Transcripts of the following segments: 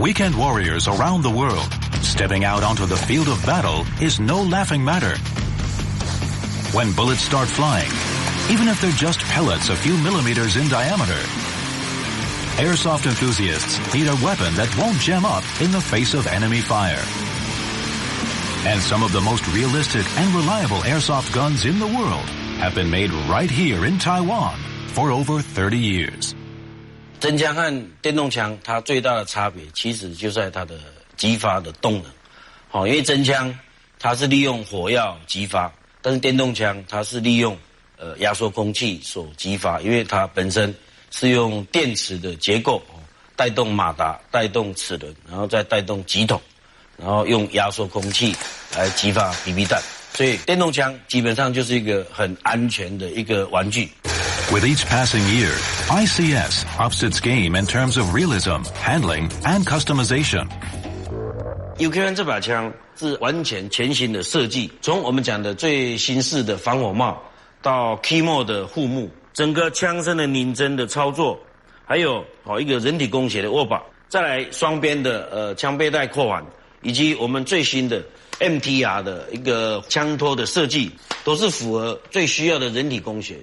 weekend warriors around the world, stepping out onto the field of battle is no laughing matter. When bullets start flying, even if they're just pellets a few millimeters in diameter, airsoft enthusiasts need a weapon that won't jam up in the face of enemy fire. And some of the most realistic and reliable airsoft guns in the world have been made right here in Taiwan for over 30 years. 真枪和电动枪它最大的差别其实就在它的击发的动能。因为真枪它是利用火药击发，但是电动枪它是利用压缩空气所激发，因为它本身是用电池的结构带动马达，带动齿轮，然后再带动击筒，然后用压缩空气来激发 BB 弹，所以电动枪基本上就是一个很安全的一个玩具。With each passing year, ICS ups its game in terms of realism, handling, and customization. UQ1 这把枪是完全全新的设计，从我们讲的最新式的防火帽到 Keymo 的护木，整个枪身的拧针的操作，还有一个人体工学的握把，再来双边的枪背带扣环，以及我们最新的 MTR 的一个枪托的设计，都是符合最需要的人体工学。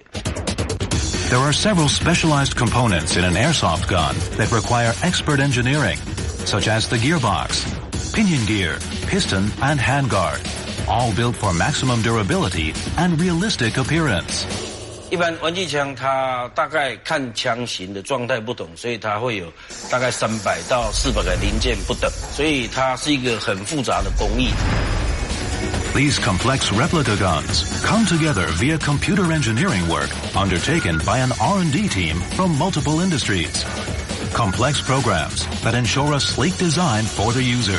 There are several specialized components in an airsoft gun that require expert engineering, such as the gearbox, pinion gear, piston, and handguard, all built for maximum durability and realistic appearance. 一般玩具枪它大概看枪型的状态不同，所以它会有大概300到400个零件不等，所以它是一个很复杂的工艺。These complex replica guns come together via computer engineering work undertaken by an R&D team from multiple industries. Complex programs that ensure a sleek design for the user.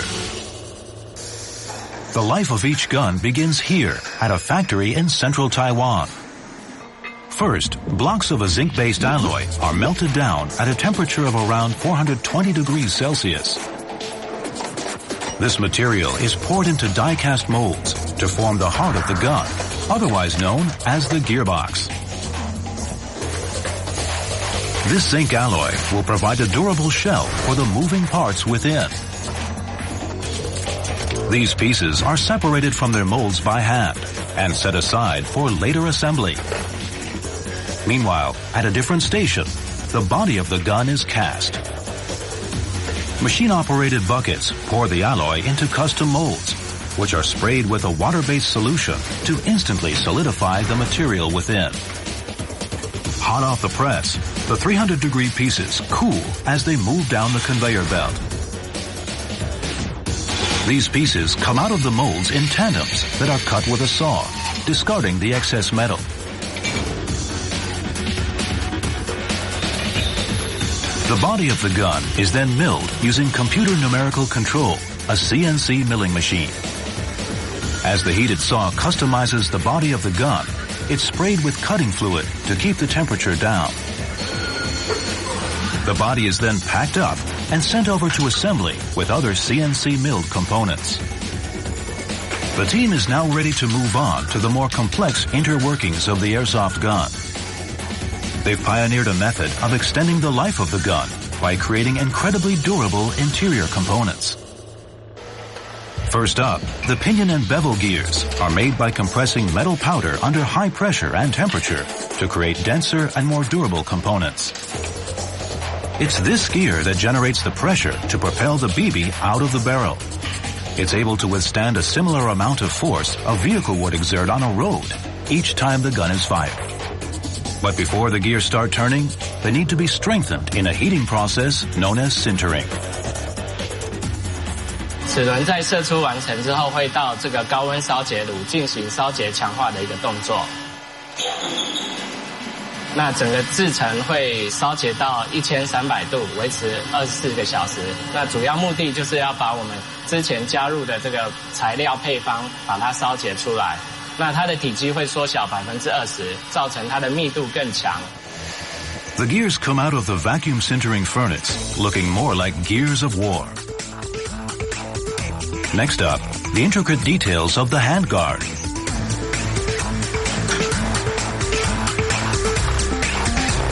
The life of each gun begins here at a factory in central Taiwan. First, blocks of a zinc-based alloy are melted down at a temperature of around 420 degrees Celsius. This material is poured into die-cast molds to form the heart of the gun, otherwise known as the gearbox. This zinc alloy will provide a durable shell for the moving parts within. These pieces are separated from their molds by hand and set aside for later assembly. Meanwhile, at a different station, the body of the gun is cast. Machine-operated buckets pour the alloy into custom molds, which are sprayed with a water-based solution to instantly solidify the material within. Hot off the press, the 300-degree pieces cool as they move down the conveyor belt. These pieces come out of the molds in tandems that are cut with a saw, discarding the excess metal. The body of the gun is then milled using computer numerical control, a CNC milling machine. As the heated saw customizes the body of the gun, it's sprayed with cutting fluid to keep the temperature down. The body is then packed up and sent over to assembly with other CNC milled components. The team is now ready to move on to the more complex interworkings of the airsoft gun. They've pioneered a method of extending the life of the gun by creating incredibly durable interior components. First up, the pinion and bevel gears are made by compressing metal powder under high pressure and temperature to create denser and more durable components. It's this gear that generates the pressure to propel the BB out of the barrel. It's able to withstand a similar amount of force a vehicle would exert on a road each time the gun is fired. But before the gears start turning, they need to be strengthened in a heating process known as sintering. 齿轮在射出完成之后，会到这个高温烧结炉进行烧结强化的一个动作。那整个制程会烧结到1300度，维持24个小时。那主要目的就是要把我们之前加入的这个材料配方，把它烧结出来。那它的体积会缩小20%，造成它的密度更强。The gears come out of the vacuum sintering furnace, looking more like gears of war. Next up, the intricate details of the handguard.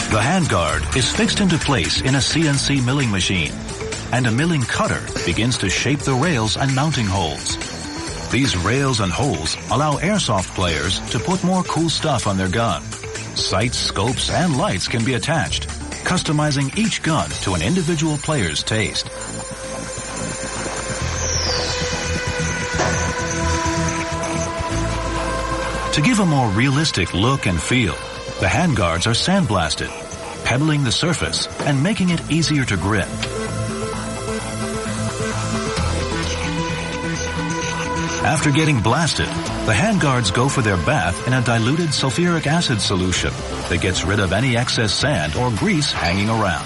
The handguard is fixed into place in a CNC milling machine. and a milling cutter begins to shape the rails and mounting holes. These rails and holes allow airsoft players to put more cool stuff on their gun. Sights, scopes, and lights can be attached, customizing each gun to an individual player's taste. To give a more realistic look and feel, the handguards are sandblasted, pebbling the surface and making it easier to grip. After getting blasted, the handguards go for their bath in a diluted sulfuric acid solution that gets rid of any excess sand or grease hanging around.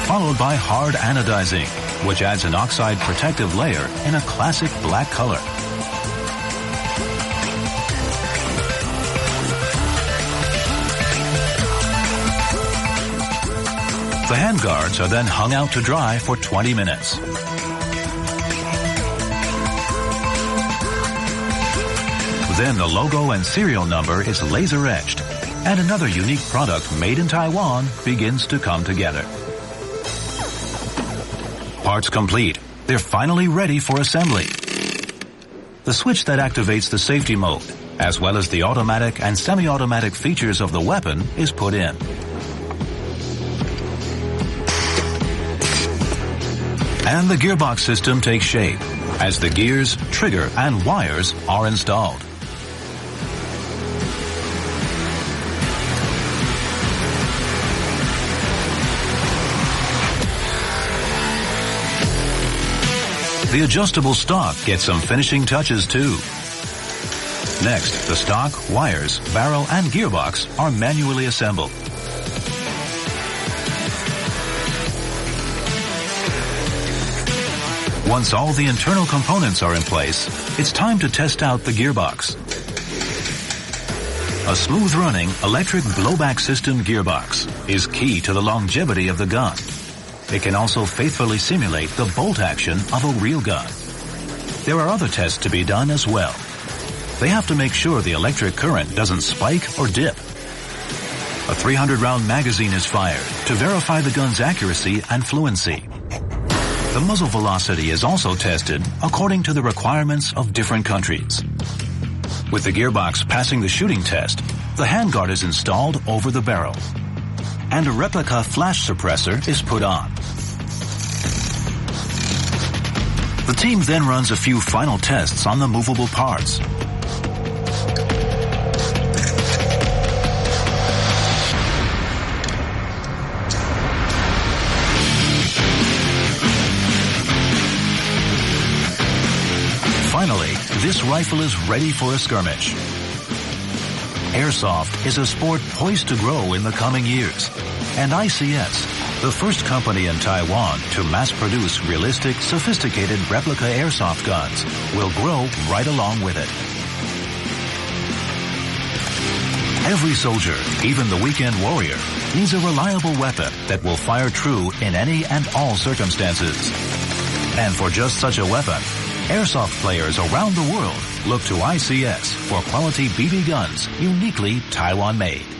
Followed by hard anodizing, which adds an oxide protective layer in a classic black color. The handguards are then hung out to dry for 20 minutes. Then the logo and serial number is laser etched, and another unique product made in Taiwan begins to come together. Parts complete. They're finally ready for assembly. The switch that activates the safety mode, as well as the automatic and semi-automatic features of the weapon, is put in. And the gearbox system takes shape, as the gears, trigger, and wires are installed. The adjustable stock gets some finishing touches too. Next, the stock, wires, barrel, and gearbox are manually assembled. Once all the internal components are in place, it's time to test out the gearbox. A smooth-running electric blowback system gearbox is key to the longevity of the gun. It can also faithfully simulate the bolt action of a real gun. There are other tests to be done as well. They have to make sure the electric current doesn't spike or dip. A 300-round magazine is fired to verify the gun's accuracy and fluency. The muzzle velocity is also tested according to the requirements of different countries. With the gearbox passing the shooting test, the handguard is installed over the barrel, and a replica flash suppressor is put on. The team then runs a few final tests on the movable parts. Finally, this rifle is ready for a skirmish. Airsoft is a sport poised to grow in the coming years, and ICS, the first company in Taiwan to mass-produce realistic, sophisticated replica airsoft guns, will grow right along with it. Every soldier, even the weekend warrior, needs a reliable weapon that will fire true in any and all circumstances. And for just such a weapon, airsoft players around the world look to ICS for quality BB guns uniquely Taiwan-made.